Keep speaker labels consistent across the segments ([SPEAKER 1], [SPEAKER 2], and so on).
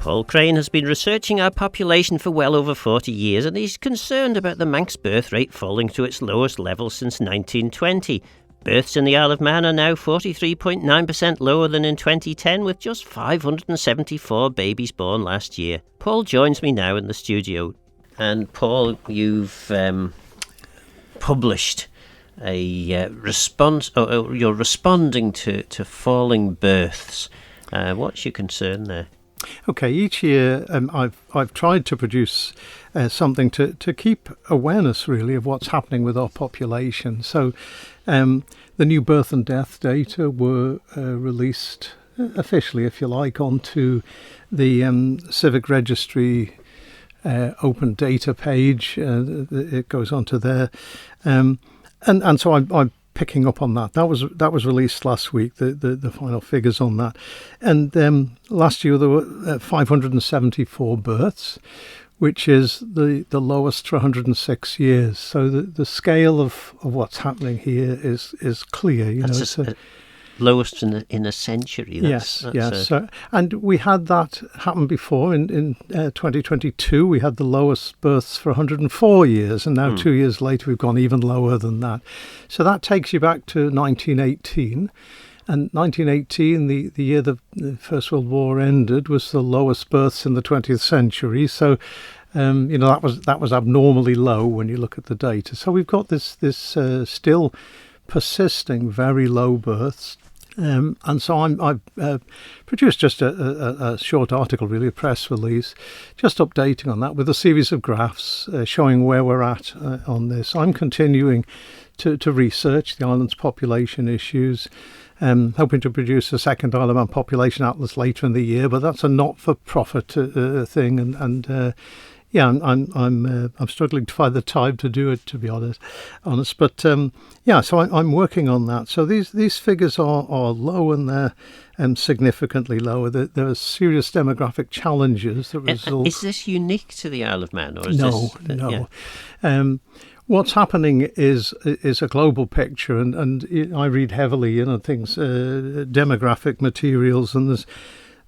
[SPEAKER 1] Paul Craine has been researching our population for well over 40 years, and he's concerned about the Manx birth rate falling to its lowest level since 1920. Births in the Isle of Man are now 43.9% lower than in 2010, with just 574 babies born last year. Paul joins me now in the studio. And Paul, you've published a response, or you're responding to falling births. What's your concern there?
[SPEAKER 2] Okay, each year I've tried to produce something to keep awareness really of what's happening with our population. So the new birth and death data were released officially, if you like, onto the Civic Registry open data page. It goes onto there, and so I'm picking up on that. That was released last week, the final figures on that. And last year there were 574 births, which is the lowest for 106 years. So the scale of what's happening here is clear.
[SPEAKER 1] That's lowest in a century.
[SPEAKER 2] Yes. So, and we had that happen before in 2022. We had the lowest births for 104 years, and now 2 years later we've gone even lower than that. So that takes you back to 1918. And 1918, the year the First World War ended, was the lowest births in the 20th century. So, that was abnormally low when you look at the data. So we've got this still persisting very low births. And so I've produced just a short article, really, a press release, just updating on that with a series of graphs showing where we're at on this. I'm continuing to research the island's population issues, hoping to produce a second Isle of Man population atlas later in the year, but that's a not-for-profit thing, I'm struggling to find the time to do it, to be honest. But so I'm working on that. So these figures are low, and they're significantly lower. There are serious demographic challenges that result.
[SPEAKER 1] Is this unique to the Isle of Man, or is
[SPEAKER 2] No. What's happening is a global picture, and I read heavily, things, demographic materials, and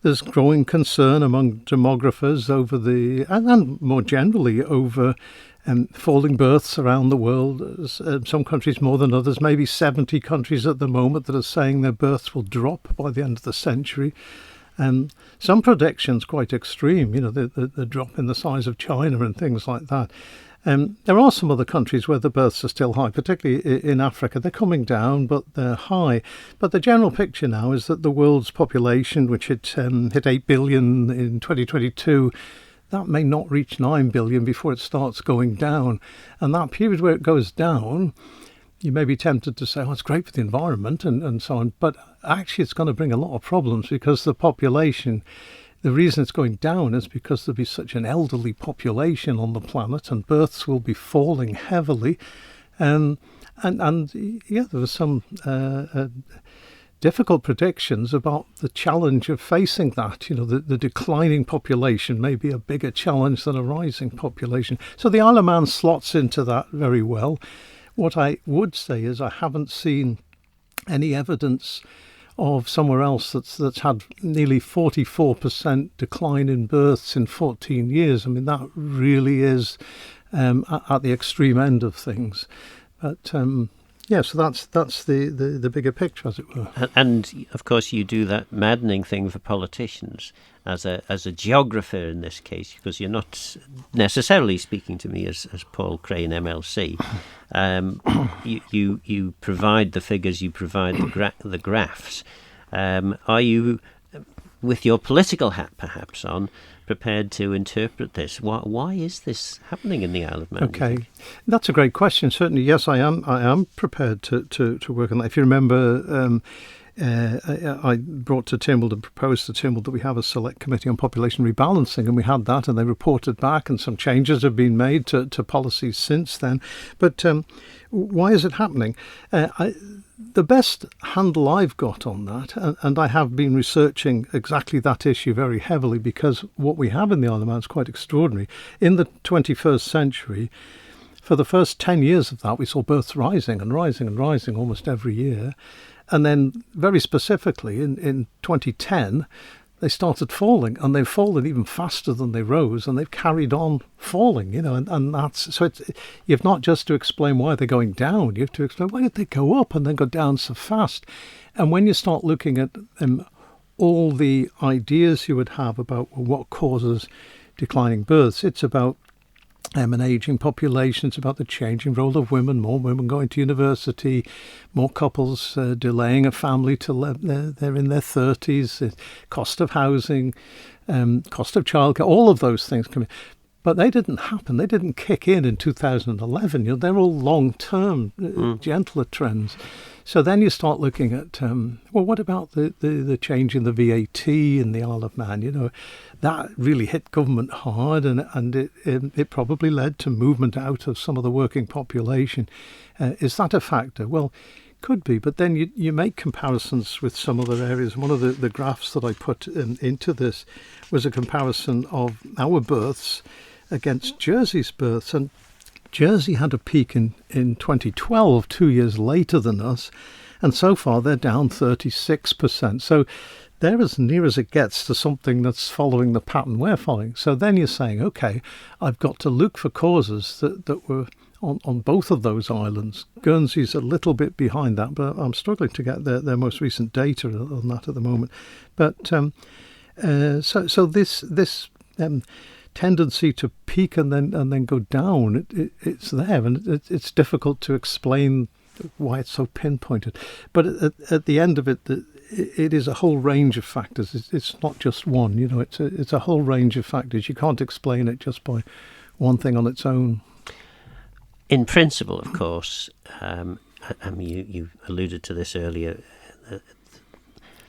[SPEAKER 2] there's growing concern among demographers over and more generally over falling births around the world. Some countries more than others, maybe 70 countries at the moment that are saying their births will drop by the end of the century. Some predictions quite extreme, the drop in the size of China and things like that. There are some other countries where the births are still high, particularly in Africa. They're coming down, but they're high. But the general picture now is that the world's population, which hit 8 billion in 2022, that may not reach 9 billion before it starts going down. And that period where it goes down, you may be tempted to say, it's great for the environment and so on. But actually, it's going to bring a lot of problems because the population... The reason it's going down is because there'll be such an elderly population on the planet, and births will be falling heavily. There were some difficult predictions about the challenge of facing that. The declining population may be a bigger challenge than a rising population. So the Isle of Man slots into that very well. What I would say is I haven't seen any evidence of somewhere else that's had nearly 44% decline in births in 14 years. I mean, that really is at the extreme end of things. But so that's the bigger picture, as it were.
[SPEAKER 1] And of course, you do that maddening thing for politicians as a geographer in this case, because you're not necessarily speaking to me as Paul Craine MLC. You provide the figures, you provide the graphs. Are you, with your political hat perhaps on, prepared to interpret this? Why is this happening in the Isle of Man?
[SPEAKER 2] Okay, that's a great question. Certainly, yes, I am prepared to work on that. If you remember, I brought to Tynwald and proposed to Tynwald that we have a select committee on population rebalancing, and we had that, and they reported back, and some changes have been made to policies since then. But why is it happening? The best handle I've got on that, and I have been researching exactly that issue very heavily, because what we have in the Isle of Man is quite extraordinary. In the 21st century, for the first 10 years of that, we saw births rising and rising and rising almost every year. And then very specifically in 2010, they started falling, and they've fallen even faster than they rose, and they've carried on falling, and that's, so you've not just to explain why they're going down, you have to explain why did they go up and then go down so fast. And when you start looking at all the ideas you would have about what causes declining births, it's about an ageing population, it's about the changing role of women, more women going to university, more couples delaying a family till they're in their 30s, cost of housing, cost of childcare, all of those things come in. But they didn't happen. They didn't kick in 2011. They're all long-term, gentler trends. So then you start looking at, what about the change in the VAT in the Isle of Man? That really hit government hard, and it probably led to movement out of some of the working population. Is that a factor? Well, could be, but then you make comparisons with some other areas. One of the graphs that I put into this was a comparison of our births against Jersey's births, and Jersey had a peak in 2012, 2 years later than us, and so far they're down 36%. So they're as near as it gets to something that's following the pattern we're following. So then you're saying, okay, I've got to look for causes that were on both of those islands. Guernsey's a little bit behind that, but I'm struggling to get their most recent data on that at the moment. But so this tendency to peak and then go down, it's there, and it's difficult to explain why it's so pinpointed. But at the end of it, it is a whole range of factors. It's not just one. It's a whole range of factors. You can't explain it just by one thing on its own.
[SPEAKER 1] In principle, of course, you alluded to this earlier.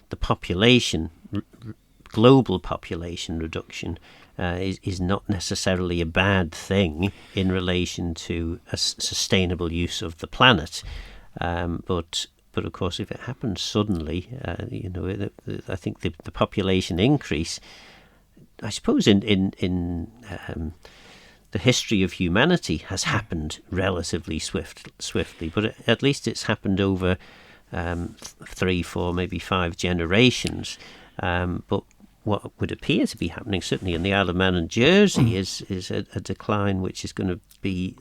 [SPEAKER 1] The population, global population reduction, is not necessarily a bad thing in relation to a sustainable use of the planet, but of course, if it happens suddenly, I think the population increase, I suppose, in the history of humanity has happened relatively swiftly, but at least it's happened over 3, 4, maybe 5 generations. But what would appear to be happening, certainly in the Isle of Man and Jersey, is a decline which is going to be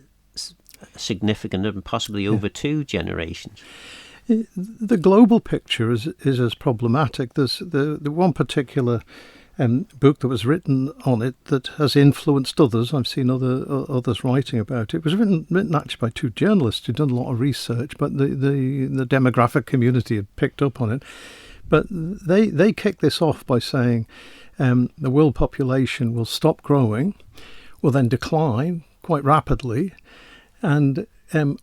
[SPEAKER 1] significant and possibly over 2 generations.
[SPEAKER 2] The global picture is as problematic. There's the one particular book that was written on it that has influenced others. I've seen others writing about it. It was written actually by 2 journalists who'd done a lot of research, but the demographic community had picked up on it. But they kicked this off by saying the world population will stop growing, will then decline quite rapidly, and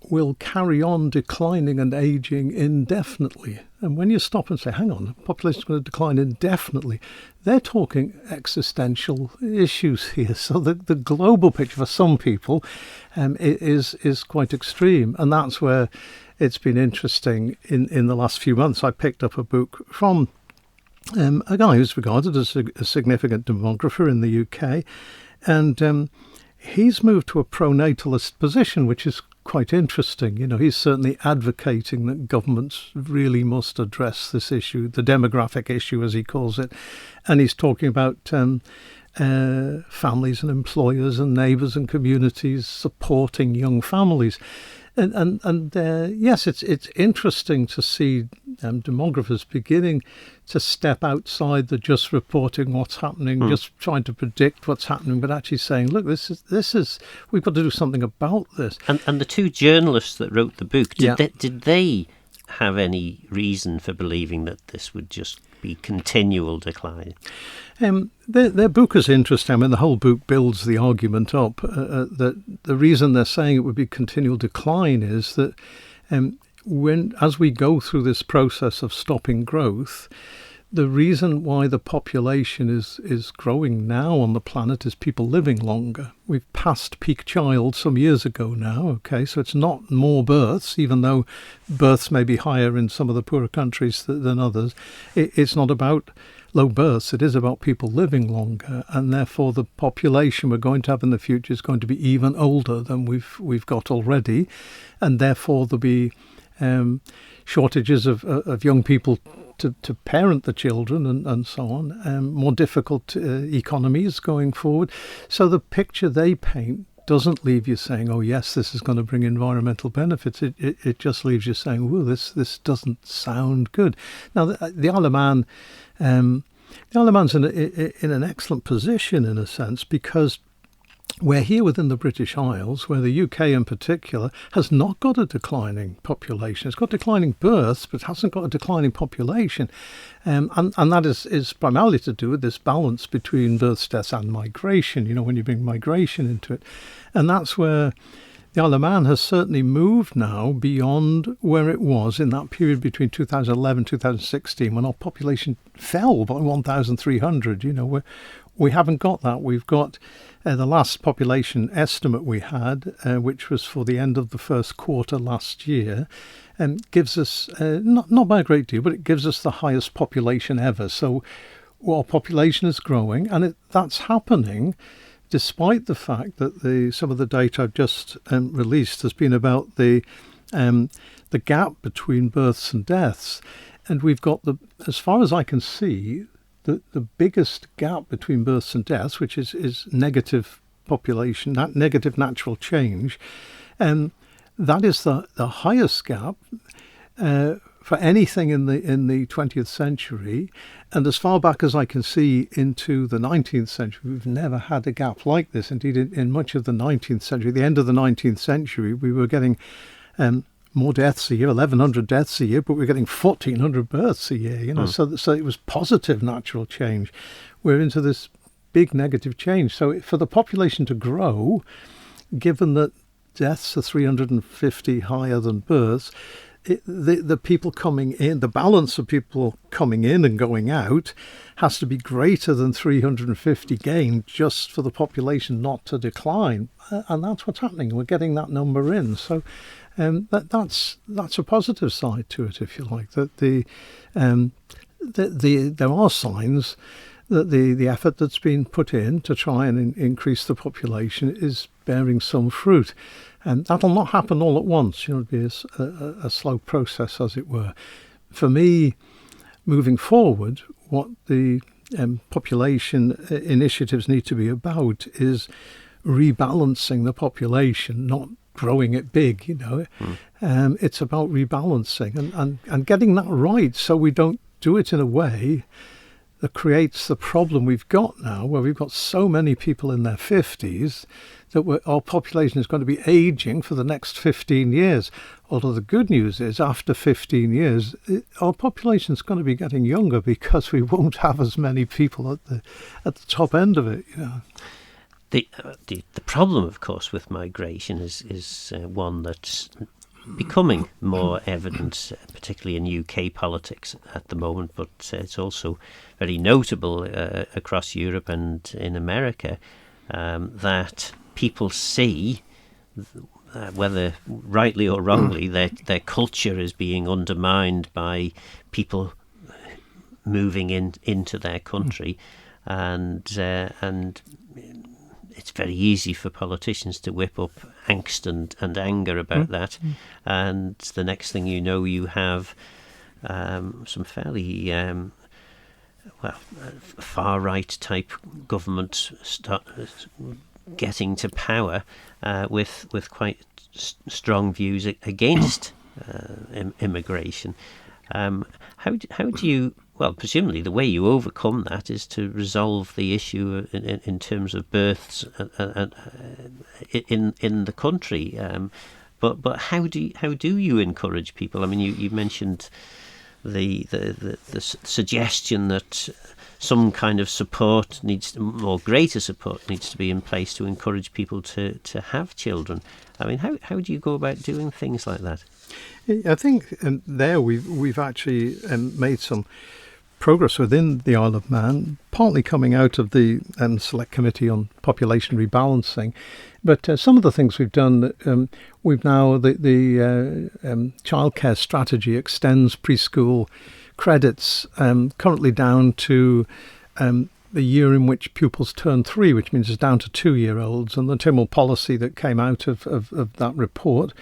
[SPEAKER 2] will carry on declining and aging indefinitely. And when you stop and say, hang on, the population is going to decline indefinitely, they're talking existential issues here. So the global picture for some people is quite extreme. And that's where it's been interesting in the last few months. I picked up a book from a guy who's regarded as a significant demographer in the UK. And he's moved to a pro-natalist position, which is quite interesting. He's certainly advocating that governments really must address this issue, the demographic issue, as he calls it. And he's talking about families and employers and neighbours and communities supporting young families. And yes, it's interesting to see demographers beginning to step outside the just reporting what's happening, just trying to predict what's happening, but actually saying, look, this is we've got to do something about this. And
[SPEAKER 1] the 2 journalists that wrote the book, did they have any reason for believing that this would just be continual decline?
[SPEAKER 2] Their book is interesting. I mean, the whole book builds the argument up that the reason they're saying it would be continual decline is that as we go through this process of stopping growth, the reason why the population is growing now on the planet is people living longer. We've passed peak child some years ago now, okay, so it's not more births, even though births may be higher in some of the poorer countries than others. It's not about low births, it is about people living longer, and therefore the population we're going to have in the future is going to be even older than we've got already, and therefore there'll be shortages of young people to parent the children and so on, more difficult economies going forward. So the picture they paint doesn't leave you saying, oh yes, this is going to bring environmental benefits. It just leaves you saying, well, this doesn't sound good. Now the Isle of Man, the Isle of Man's in an excellent position in a sense, because we're here within the British Isles, where the UK in particular has not got a declining population. It's got declining births, but hasn't got a declining population. And that is primarily to do with this balance between births, deaths and migration, when you bring migration into it. And that's where the Isle of Man has certainly moved now beyond where it was in that period between 2011 and 2016, when our population fell by 1,300. We haven't got that. We've got the last population estimate we had, which was for the end of the first quarter last year, gives us, not by a great deal, but it gives us the highest population ever. So our population is growing, and that's happening despite the fact that some of the data I've just released has been about the gap between births and deaths. And we've got, as far as I can see, the biggest gap between births and deaths, which is negative population, that negative natural change, that is the highest gap for anything in the 20th century. And as far back as I can see into the 19th century, we've never had a gap like this. Indeed, in much of the 19th century, the end of the 19th century, we were getting more deaths a year, 1,100 deaths a year, but we're getting 1,400 births a year, so it was positive natural change. We're into this big negative change. So for the population to grow, given that deaths are 350 higher than births, the people coming in, the balance of people coming in and going out has to be greater than 350 gain just for the population not to decline. And that's what's happening. We're getting that number in. So that's a positive side to it, if you like. That there are signs that the effort that's been put in to try and increase the population is bearing some fruit. And that'll not happen all at once. It'll be a slow process, as it were. For me, moving forward, what the population initiatives need to be about is rebalancing the population, not growing it big. It's about rebalancing and getting that right, so we don't do it in a way that creates the problem we've got now, where we've got so many people in their 50s that our population is going to be aging for the next 15 years. Although the good news is, after 15 years, our population is going to be getting younger, because we won't have as many people at the top end of it.
[SPEAKER 1] The problem, of course, with migration is one that's becoming more evident, particularly in UK politics at the moment, but it's also very notable across Europe and in America, that people see, whether rightly or wrongly, their culture is being undermined by people moving into their country, and it's very easy for politicians to whip up angst and anger about that, and the next thing you know, you have some fairly far-right type government getting to power with quite strong views against immigration. How do you? Well, presumably the way you overcome that is to resolve the issue in terms of births in the country. But how do you encourage people? I mean, you mentioned the suggestion that some kind of support greater support needs to be in place to encourage people to have children. I mean, how do you go about doing things like that?
[SPEAKER 2] I think there we've actually made some progress within the Isle of Man, partly coming out of the Select Committee on Population Rebalancing. But some of the things we've done, we've now, the childcare strategy extends preschool credits currently down to the year in which pupils turn 3, which means it's down to 2-year-olds. And the Timwell policy that came out of that report,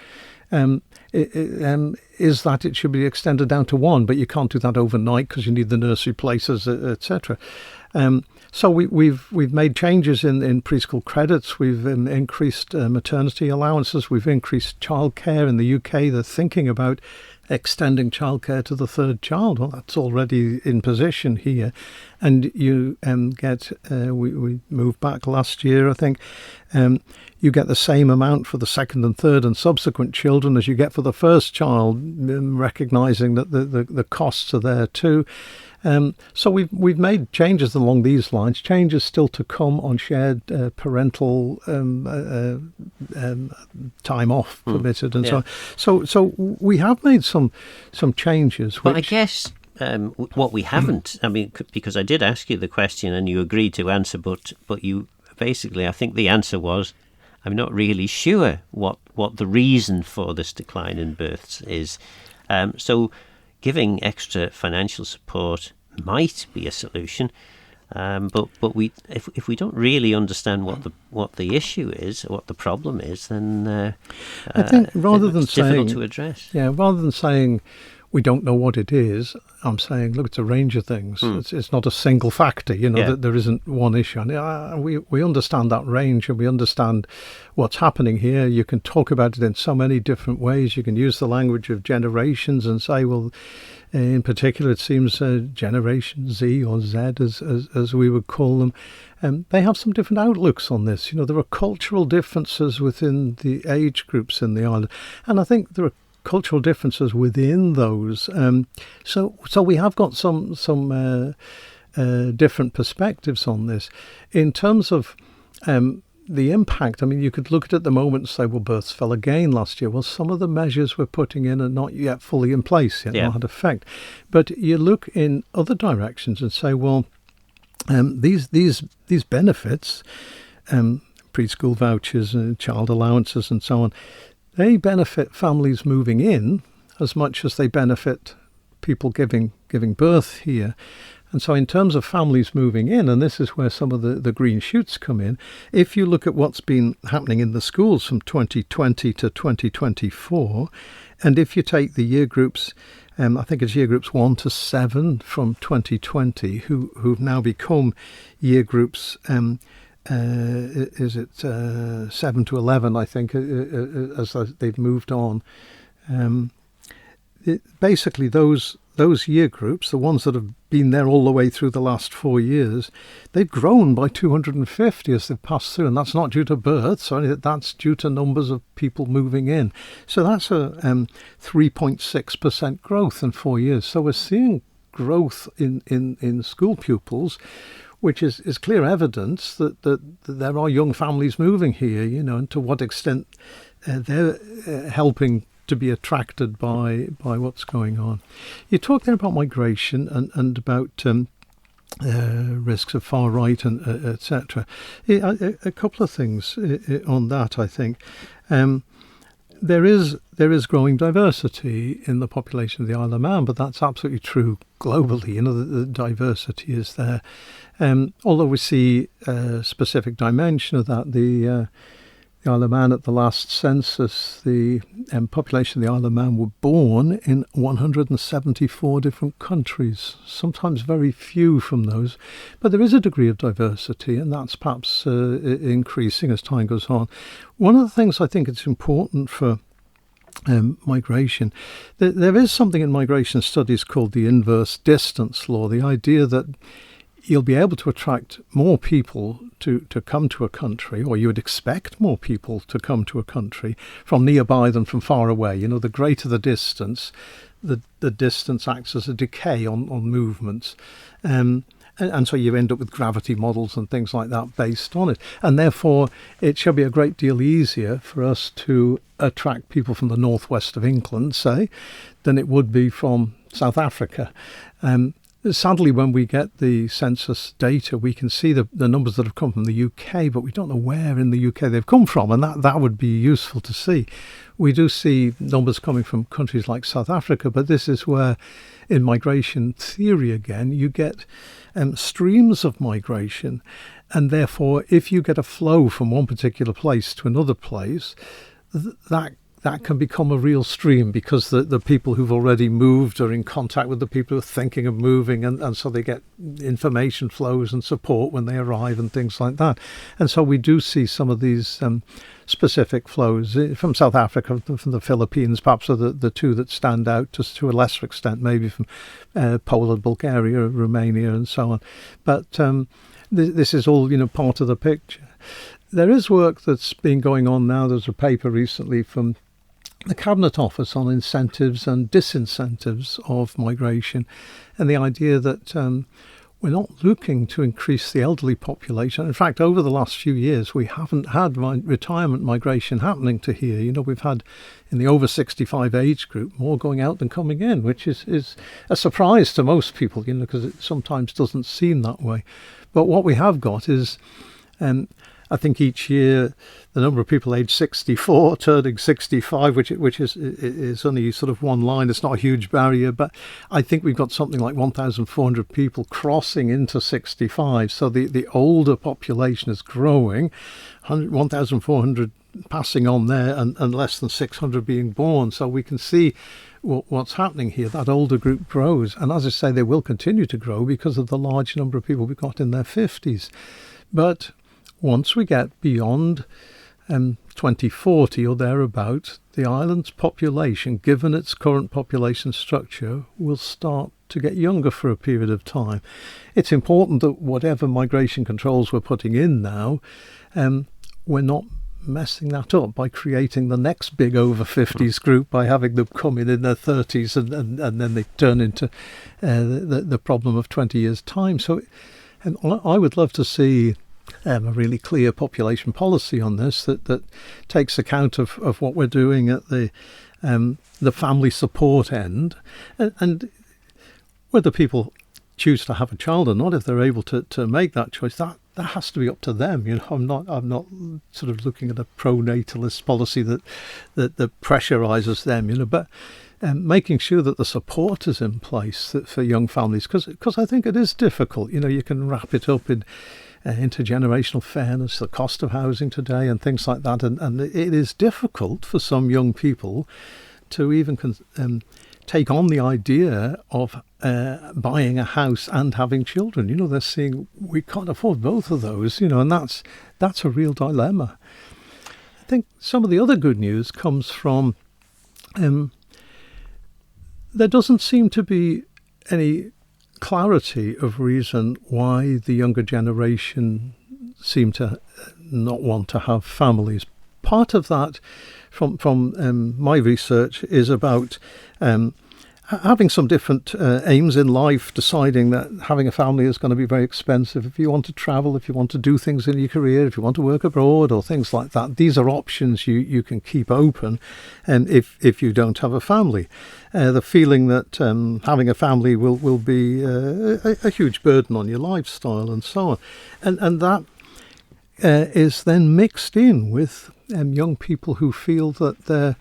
[SPEAKER 2] is that it should be extended down to 1, but you can't do that overnight because you need the nursery places, etc. So we've made changes in preschool credits. We've increased maternity allowances. We've increased childcare in the UK. They're thinking about extending childcare to the third child. Well, that's already in position here. And you we moved back last year, I think. You get the same amount for the second and third and subsequent children as you get for the first child, recognising that the costs are there too. So we've made changes along these lines. Changes still to come on shared parental time off permitted and so on. So we have made some changes.
[SPEAKER 1] But I guess what we haven't, I mean, because I did ask you the question and you agreed to answer, but you basically, I think the answer was, I'm not really sure what the reason for this decline in births is. So giving extra financial support might be a solution, but we if we don't really understand what the issue is, what the problem is, then
[SPEAKER 2] I think
[SPEAKER 1] it's difficult to address.
[SPEAKER 2] Yeah, rather than saying we don't know what it is, I'm saying, look, it's a range of things. It's not a single factor, that there isn't one issue. And we understand that range, and we understand what's happening here. You can talk about it in so many different ways. You can use the language of generations and say, well, in particular, it seems Generation Z or Z, as we would call them, they have some different outlooks on this. There are cultural differences within the age groups in the island, and I think there are cultural differences within those. So we have got some different perspectives on this. In terms of the impact, I mean, you could look at it at the moment and say, well, births fell again last year. Well, some of the measures we're putting in are not yet fully in place, yet not had effect. But you look in other directions and say, well, these benefits, preschool vouchers and child allowances and so on, they benefit families moving in as much as they benefit people giving birth here. And so in terms of families moving in, and this is where some of the green shoots come in, if you look at what's been happening in the schools from 2020 to 2024, and if you take the year groups, I think it's year groups 1 to 7 from 2020, who've now become year groups is it 7 to 11, I think, as they've moved on. Basically, those year groups, the ones that have been there all the way through the last 4 years, they've grown by 250 as they've passed through, and that's not due to births, that's due to numbers of people moving in. So that's a 3.6% growth in 4 years. So we're seeing growth in school pupils, which is clear evidence that there are young families moving here, and to what extent they're helping to be attracted by what's going on. You talked there about migration and about risks of far right and etc. A couple of things on that, I think. There is growing diversity in the population of the Isle of Man, but that's absolutely true globally. The diversity is there. Although we see a specific dimension of that, the Isle of Man at the last census, the population of the Isle of Man were born in 174 different countries, sometimes very few from those. But there is a degree of diversity, and that's perhaps increasing as time goes on. One of the things I think it's important for migration, there is something in migration studies called the inverse distance law, the idea that you'll be able to attract more people to come to a country, or you would expect more people to come to a country from nearby than from far away. The greater the distance, the distance acts as a decay on movements. And so you end up with gravity models and things like that based on it. And therefore, it shall be a great deal easier for us to attract people from the northwest of England, say, than it would be from South Africa. Sadly, when we get the census data, we can see the numbers that have come from the UK, but we don't know where in the UK they've come from, and that would be useful to see. We do see numbers coming from countries like South Africa, but this is where, in migration theory again, you get streams of migration, and therefore, if you get a flow from one particular place to another place, that can become a real stream, because the people who've already moved are in contact with the people who are thinking of moving, and so they get information flows and support when they arrive and things like that. And so we do see some of these specific flows from South Africa, from the Philippines, perhaps are the two that stand out, just to a lesser extent, maybe from Poland, Bulgaria, Romania, and so on. But this is all, part of the picture. There is work that's been going on now. There's a paper recently from the Cabinet Office on incentives and disincentives of migration, and the idea that we're not looking to increase the elderly population. In fact, over the last few years, we haven't had retirement migration happening to here. We've had, in the over 65 age group, more going out than coming in, which is a surprise to most people, because it sometimes doesn't seem that way. But what we have got is, I think each year, the number of people aged 64 turning 65, which is only sort of one line. It's not a huge barrier, but I think we've got something like 1,400 people crossing into 65. So the older population is growing, 1,400 passing on there, and less than 600 being born. So we can see what's happening here. That older group grows, and as I say, they will continue to grow because of the large number of people we've got in their 50s. But once we get beyond 2040 or thereabouts, the island's population, given its current population structure, will start to get younger for a period of time. It's important that whatever migration controls we're putting in now, we're not messing that up by creating the next big over 50s group by having them come in their 30s and then they turn into the problem of 20 years' time. So I would love to see a really clear population policy on this that takes account of what we're doing at the family support end, and whether people choose to have a child or not, if they're able to make that choice, that has to be up to them. I'm not sort of looking at a pro-natalist policy that pressurizes them. But making sure that the support is in place for young families, because I think it is difficult. You can wrap it up in intergenerational fairness, the cost of housing today, and things like that, and it is difficult for some young people to even take on the idea of buying a house and having children. They're seeing we can't afford both of those, and that's a real dilemma. I think some of the other good news comes from there doesn't seem to be any clarity of reason why the younger generation seem to not want to have families. Part of that from my research is about having some different aims in life, deciding that having a family is going to be very expensive. If you want to travel, if you want to do things in your career, if you want to work abroad or things like that, these are options you can keep open, and if you don't have a family. The feeling that having a family will be a huge burden on your lifestyle and so on. And that is then mixed in with young people who feel that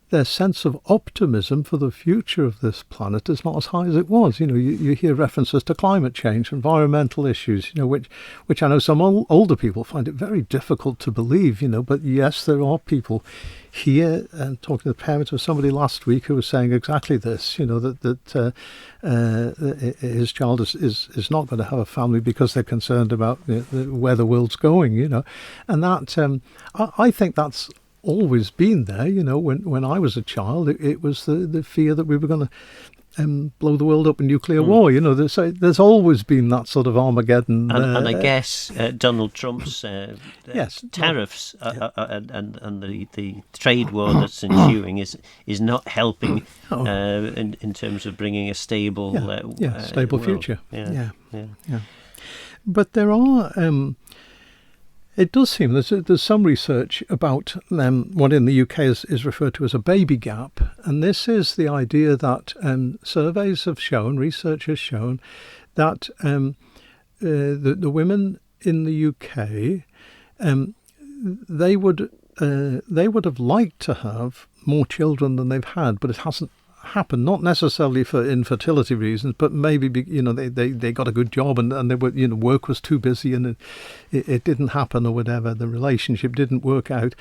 [SPEAKER 2] their sense of optimism for the future of this planet is not as high as it was. You hear references to climate change, environmental issues, which I know some older people find it very difficult to believe, but yes, there are people here, and talking to the parent of somebody last week who was saying exactly this, that his child is not going to have a family because they're concerned about where the world's going, and that I think that's always been there. When I was a child, it was the fear that we were going to blow the world up in nuclear war. There's always been that sort of Armageddon.
[SPEAKER 1] And I guess Donald Trump's
[SPEAKER 2] yes,
[SPEAKER 1] tariffs and the trade war that's ensuing is not helping in terms of bringing a stable
[SPEAKER 2] stable
[SPEAKER 1] world.
[SPEAKER 2] Future.
[SPEAKER 1] Yeah.
[SPEAKER 2] But there are. It does seem there's some research about what in the UK is referred to as a baby gap, and this is the idea that surveys have shown, research has shown, that the women in the UK they would have liked to have more children than they've had, but it hasn't happened, not necessarily for infertility reasons, but maybe they got a good job and they were work was too busy and it didn't happen or whatever, the relationship didn't work out,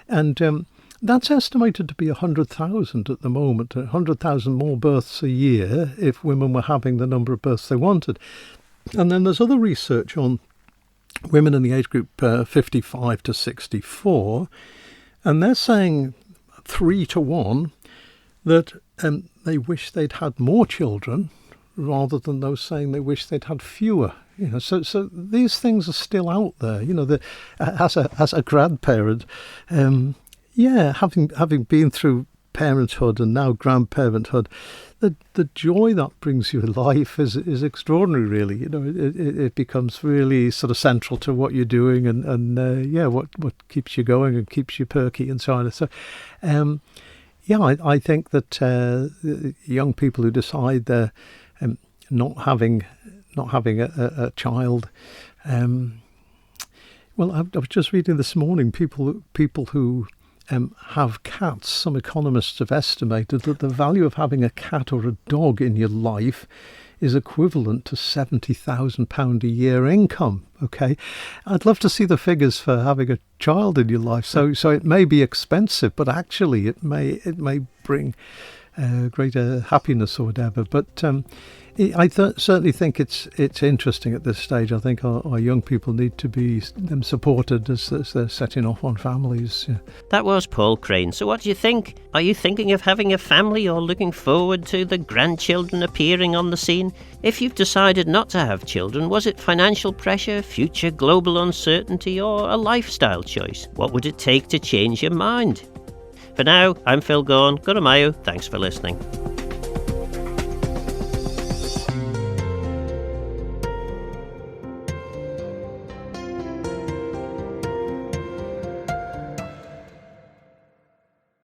[SPEAKER 2] and That's estimated to be 100,000 at the moment, 100,000 more births a year if women were having the number of births they wanted. And then there's other research on women in the age group 55 to 64, and they're saying 3 to 1 that they wish they'd had more children rather than those saying they wish they'd had fewer. So these things are still out there. As a grandparent, having been through parenthood and now grandparenthood, the joy that brings you in life is extraordinary. Really, it becomes really sort of central to what you're doing, and what keeps you going and keeps you perky and so on. So, I think that young people who decide they're not having a child. Well, I was just reading this morning people who have cats. Some economists have estimated that the value of having a cat or a dog in your life is equivalent to £70,000 a year income. Okay, I'd love to see the figures for having a child in your life. So it may be expensive, but actually it may bring greater happiness or whatever. But I certainly think it's interesting at this stage. I think our young people need to be supported as they're setting off on families. Yeah.
[SPEAKER 1] That was Paul Craine. So what do you think? Are you thinking of having a family or looking forward to the grandchildren appearing on the scene? If you've decided not to have children, was it financial pressure, future global uncertainty, or a lifestyle choice? What would it take to change your mind? For now, I'm Phil Gorn. Guramayu. Thanks for listening.